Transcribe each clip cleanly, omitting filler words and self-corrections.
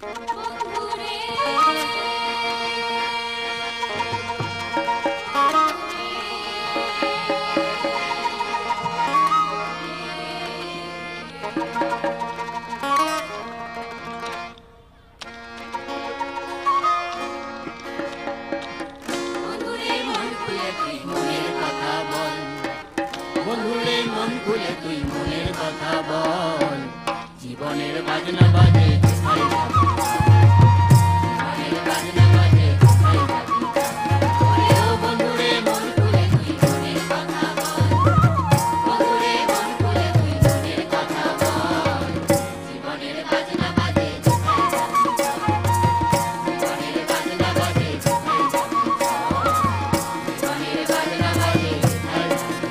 বন্ধুরে মন খুলে তুই মনের কথা বল, জীবনের বাজনা বাজে কোথায় যাবি, জীবনের বাজনা বাজে কোথায় যাবি। ও বন্ধুরে মন খুলে তুই মনের কথা বল, বন্ধুরে মন খুলে তুই মনের কথা বল, জীবনের বাজনা বাজে কোথায় যাবি, জীবনের বাজনা বাজে কোথায় যাবি, জীবনের বাজনা বাজে কোথায় যাবি।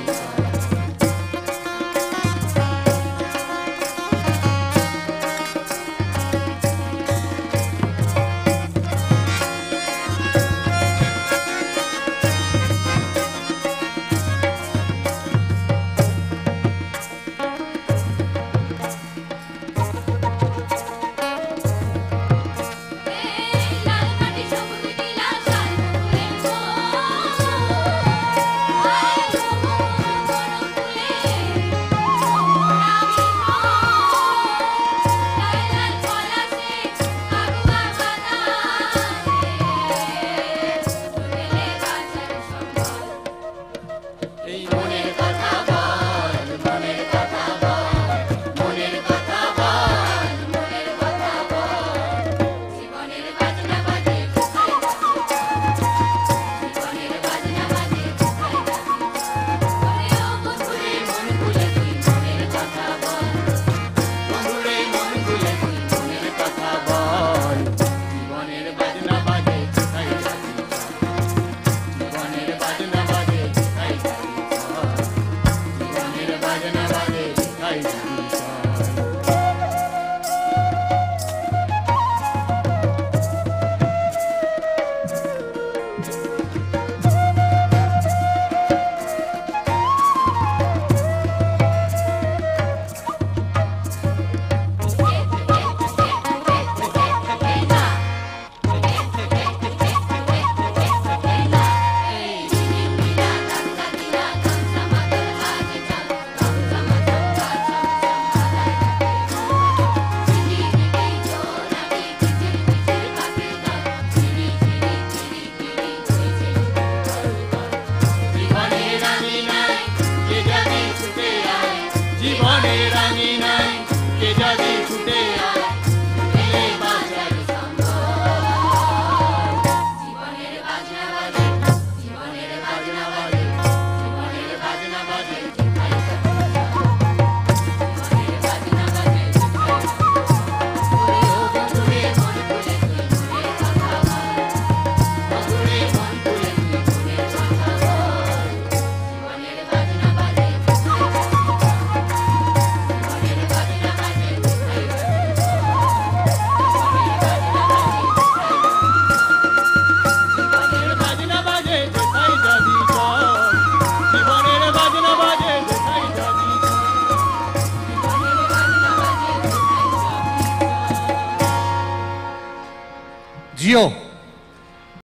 জীবনের আঙিনায় কে যাবি ছুটে আয়, এলে বাজার সম্বল, জীবনের বাজনা বাজে, জীবনের বাজনা বাজে, জীবনের বাজনা বাজে কোথায় যাবি, জীবনের বাজনা বাজে কোথায় যাবি। ও বন্ধুরে মন খুলে তুই মনের কথা বল, বন্ধুরে মন খুলে তুই মনের কথা বল, জীবনের বাজনা বাজে কোথায় যাবি। जियो।